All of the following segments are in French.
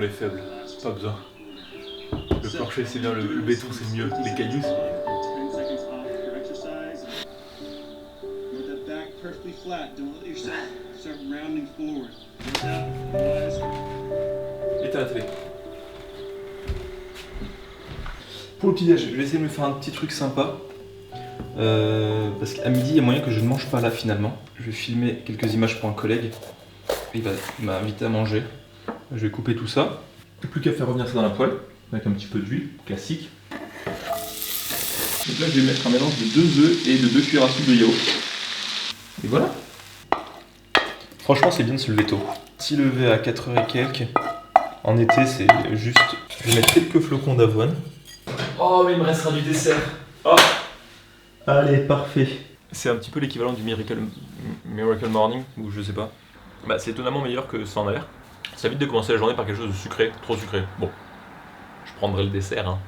les faibles. Pas besoin. Le plancher c'est bien, le béton c'est mieux. Les cailloux éteins la télé. Pour le petit-déj, je vais essayer de me faire un petit truc sympa. Parce qu'à midi, il y a moyen que je ne mange pas là finalement. Je vais filmer quelques images pour un collègue. Il m'a invité à manger. Je vais couper tout ça. Plus qu'à faire revenir ça dans la poêle, avec un petit peu d'huile, classique. Donc là, je vais mettre un mélange de 2 œufs et de 2 cuillères à soupe de yaourt. Et voilà. Franchement, c'est bien de se lever tôt. Petit lever à 4h et quelques. En été, c'est juste... Je vais mettre quelques flocons d'avoine. Oh, mais il me restera du dessert. Oh. Allez, parfait. C'est un petit peu l'équivalent du Miracle Morning, ou je sais pas. Bah, c'est étonnamment meilleur que ça en a l'air. Ça évite de commencer la journée par quelque chose de sucré, trop sucré. Bon, je prendrai le dessert, hein.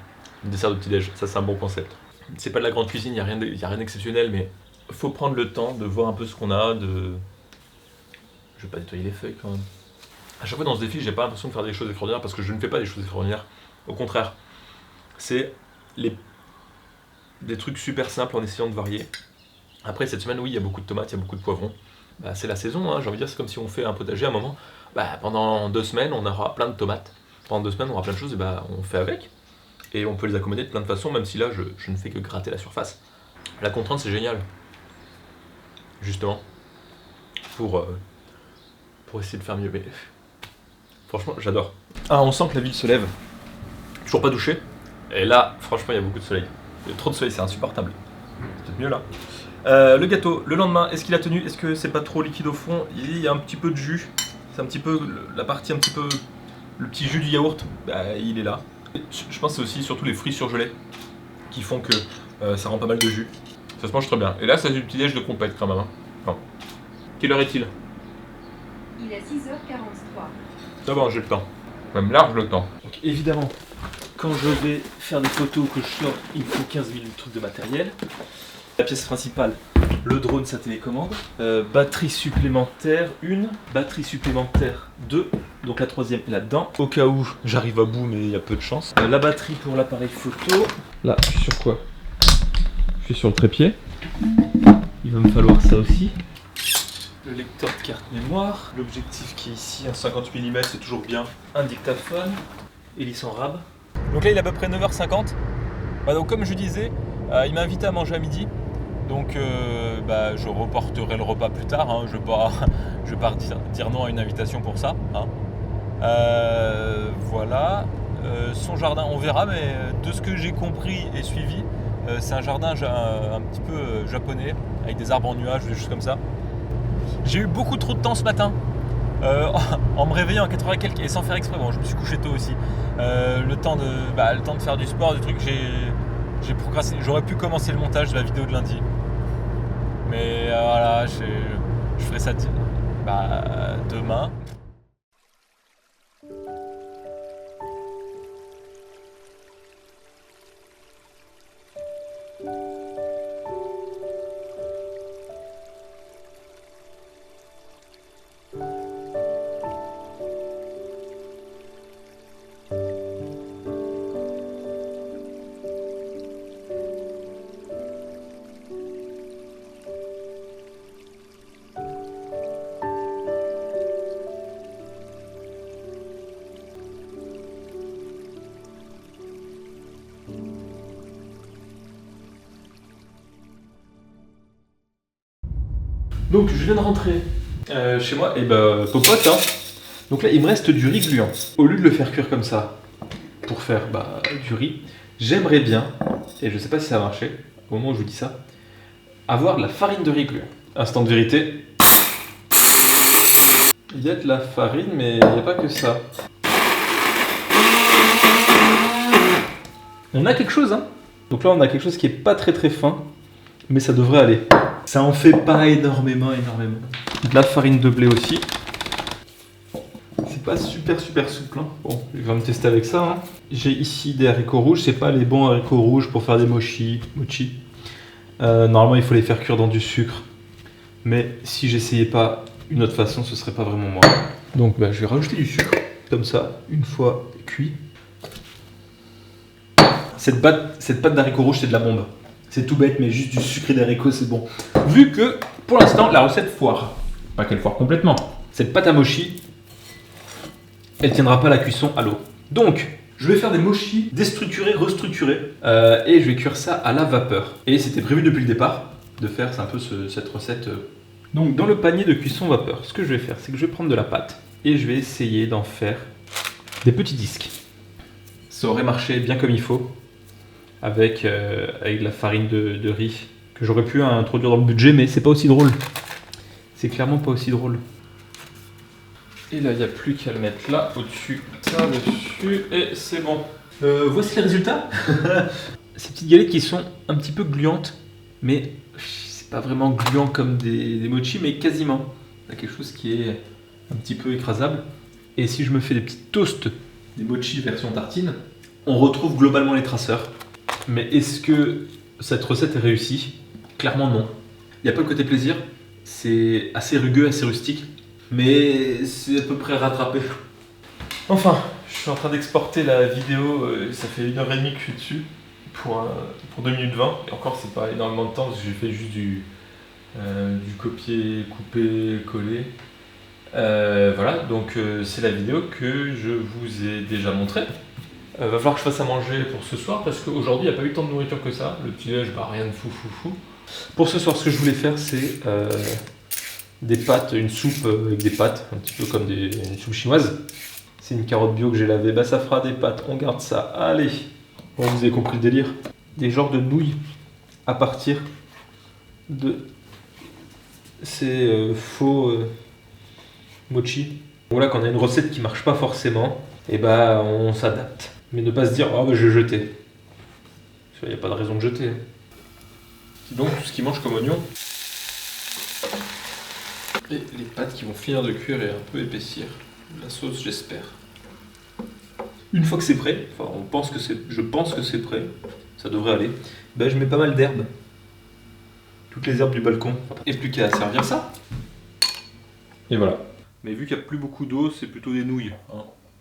Le dessert de petit-déj, ça c'est un bon concept. C'est pas de la grande cuisine, il y a rien d'exceptionnel, mais faut prendre le temps de voir un peu ce qu'on a, de... Je vais pas nettoyer les feuilles quand même. À chaque fois dans ce défi, j'ai pas l'impression de faire des choses extraordinaires parce que je ne fais pas des choses extraordinaires. Au contraire, c'est des trucs super simples en essayant de varier. Après cette semaine, oui, il y a beaucoup de tomates, il y a beaucoup de poivrons. Bah, c'est la saison, hein, j'ai envie de dire, c'est comme si on fait un potager à un moment. Bah, pendant 2 semaines, on aura plein de tomates. Pendant 2 semaines, on aura plein de choses et bah, on fait avec. Et on peut les accommoder de plein de façons, même si là, je ne fais que gratter la surface. La contrainte, c'est génial. Justement. Pour essayer de faire mieux. Mais franchement, j'adore. Ah, on sent que la ville se lève. Toujours pas douché. Et là, franchement, il y a beaucoup de soleil. Il y a trop de soleil, c'est insupportable. C'est peut-être mieux là. Le gâteau, le lendemain, est-ce qu'il a tenu? Est-ce que c'est pas trop liquide au fond? Il y a un petit peu de jus. C'est un petit peu la partie un petit peu... Le petit jus du yaourt, bah, il est là. Je pense que c'est aussi surtout les fruits surgelés qui font que ça rend pas mal de jus. Ça se mange très bien. Et là, c'est du petit-déj de compète quand même. Hein. Enfin, quelle heure est-il? Il est 6h43. D'abord, j'ai le temps. Même large le temps. Donc évidemment, quand je vais faire des photos que je sors, il me faut 15 000 trucs de matériel. La pièce principale, le drone, sa télécommande. Batterie supplémentaire 1, batterie supplémentaire 2. Donc la troisième est là-dedans. Au cas où j'arrive à bout, mais il y a peu de chance. La batterie pour l'appareil photo. Là, je suis sur quoi? Je suis sur le trépied. Il va me falloir ça aussi. Le lecteur de carte mémoire. L'objectif qui est ici, un 50 mm, c'est toujours bien. Un dictaphone. Hélice en rab. Donc là, il est à peu près 9h50. Bah, donc comme je disais, il m'a invité à manger à midi. Donc bah, je reporterai le repas plus tard. Hein. Je vais pas dire non à une invitation pour ça. Hein. Voilà. Son jardin, on verra, mais de ce que j'ai compris et suivi, c'est un jardin un petit peu japonais, avec des arbres en nuages, des choses comme ça. J'ai eu beaucoup trop de temps ce matin, en me réveillant à 4h et quelques, et sans faire exprès. Bon, je me suis couché tôt aussi. Le temps de faire du sport, du truc, j'ai procrastiné. J'aurais pu commencer le montage de la vidéo de lundi. Mais voilà, je ferai ça demain. Donc je viens de rentrer chez moi et bah popote hein. Donc là il me reste du riz gluant. Au lieu de le faire cuire comme ça pour faire du riz, j'aimerais bien, et je sais pas si ça va marcher au moment où je vous dis ça, avoir de la farine de riz gluant. Instant de vérité. Il y a de la farine mais il n'y a pas que ça. On a quelque chose hein. Donc là on a quelque chose qui est pas très fin, mais ça devrait aller. Ça en fait pas énormément. De la farine de blé aussi. C'est pas super souple. Hein. Bon, je vais me tester avec ça. Hein. J'ai ici des haricots rouges. C'est pas les bons haricots rouges pour faire des mochi. Normalement, il faut les faire cuire dans du sucre. Mais si j'essayais pas une autre façon, ce serait pas vraiment moi. Donc je vais rajouter du sucre. comme ça, une fois cuit. Cette pâte d'haricots rouges, c'est de la bombe. C'est tout bête, mais juste du sucré d'haricots, c'est bon. Vu que, pour l'instant, la recette foire. Pas qu'elle foire complètement. Cette pâte à mochi, elle tiendra pas la cuisson à l'eau. Donc, je vais faire des mochis déstructurés, restructurés. Et je vais cuire ça à la vapeur. Et c'était prévu depuis le départ de faire un peu cette recette. Donc, dans le panier de cuisson vapeur, ce que je vais faire, c'est que je vais prendre de la pâte et je vais essayer d'en faire des petits disques. Ça aurait marché bien comme il faut. Avec de la farine de riz que j'aurais pu introduire dans le budget, mais c'est pas aussi drôle. C'est clairement pas aussi drôle. Et là, il n'y a plus qu'à le mettre là, au-dessus, ça, dessus, et c'est bon. Voici les résultats. Ces petites galettes qui sont un petit peu gluantes, mais c'est pas vraiment gluant comme des mochis, mais quasiment. Il y a quelque chose qui est un petit peu écrasable. Et si je me fais des petits toasts, des mochis version tartine, on retrouve globalement les traceurs. Mais est-ce que cette recette est réussie? Clairement non. Il n'y a pas le côté plaisir, c'est assez rugueux, assez rustique, mais c'est à peu près rattrapé. Enfin, je suis en train d'exporter la vidéo, ça fait 1h30 que je suis dessus, pour 2 minutes 20, et encore c'est pas énormément de temps parce que j'ai fait juste du copier, couper, coller. Voilà, donc c'est la vidéo que je vous ai déjà montrée. Va falloir que je fasse à manger pour ce soir parce qu'aujourd'hui il n'y a pas eu tant de nourriture que ça. Le petit-déj, rien de fou. Pour ce soir, ce que je voulais faire, c'est des pâtes, une soupe avec des pâtes, un petit peu comme une soupe chinoise. C'est une carotte bio que j'ai lavée, ça fera des pâtes, on garde ça. Allez, bon, vous avez compris le délire. Des genres de nouilles à partir de ces faux mochi. Bon là, quand on a une recette qui marche pas forcément, et on s'adapte. Mais ne pas se dire, oh je vais jeter. Il n'y a pas de raison de jeter. Donc tout ce qui mange comme oignon. Et les pâtes qui vont finir de cuire et un peu épaissir. La sauce, j'espère. Une fois que c'est prêt, enfin je pense que c'est prêt, ça devrait aller, je mets pas mal d'herbes. Toutes les herbes du balcon. Et plus qu'à servir ça. Et voilà. Mais vu qu'il n'y a plus beaucoup d'eau, c'est plutôt des nouilles,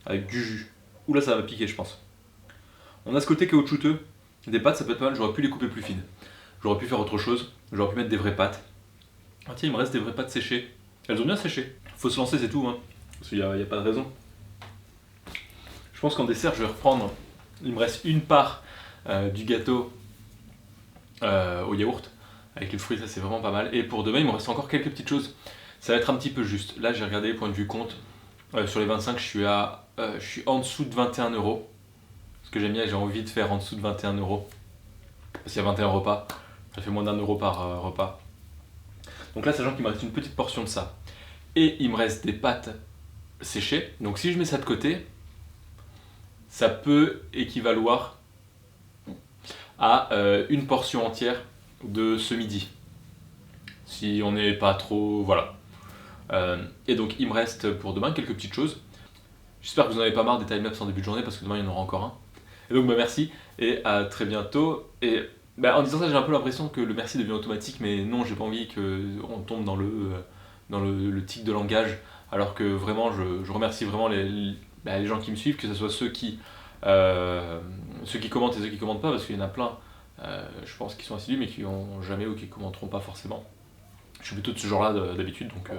avec du jus. Ouh là, ça va piquer, je pense. On a ce côté caoutchouteux. Des pâtes, ça peut être pas mal, j'aurais pu les couper plus fines. J'aurais pu faire autre chose, j'aurais pu mettre des vraies pâtes. Ah tiens, il me reste des vraies pâtes séchées. Elles ont bien séché. Faut se lancer, c'est tout, parce qu'il n'y a pas de raison. Je pense qu'en dessert, je vais reprendre. Il me reste une part du gâteau au yaourt. Avec les fruits, ça c'est vraiment pas mal. Et pour demain, il me reste encore quelques petites choses. Ça va être un petit peu juste. Là, j'ai regardé, point de vue compte. Sur les 25, je suis en dessous de 21 €. Ce que j'aime bien, j'ai envie de faire en dessous de 21 €. Parce qu'il y a 21 repas. Ça fait moins d'1 € par repas. Donc là, sachant qu'il me reste une petite portion de ça. Et il me reste des pâtes séchées. Donc si je mets ça de côté, ça peut équivaloir à une portion entière de ce midi. Si on n'est pas trop... Voilà. Et donc il me reste pour demain quelques petites choses. J'espère que vous n'en avez pas marre des timelapses en début de journée parce que demain il y en aura encore un. Et donc merci et à très bientôt. Et en disant ça, j'ai un peu l'impression que le merci devient automatique, mais non, j'ai pas envie qu'on tombe dans le tic de langage. Alors que vraiment, je remercie vraiment les gens qui me suivent, que ce soit ceux qui commentent et ceux qui commentent pas, parce qu'il y en a plein, je pense, qui sont assidus mais qui n'ont jamais ou qui commenteront pas forcément. Je suis plutôt de ce genre-là d'habitude, donc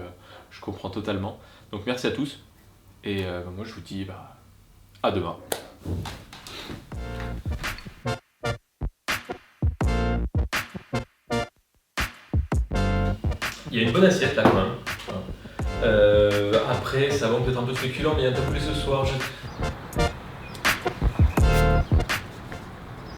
je comprends totalement. Donc merci à tous, et moi je vous dis à demain. Il y a une bonne assiette là quand même. Après, ça va peut-être un peu spéculant, mais il y a un peu plus ce soir.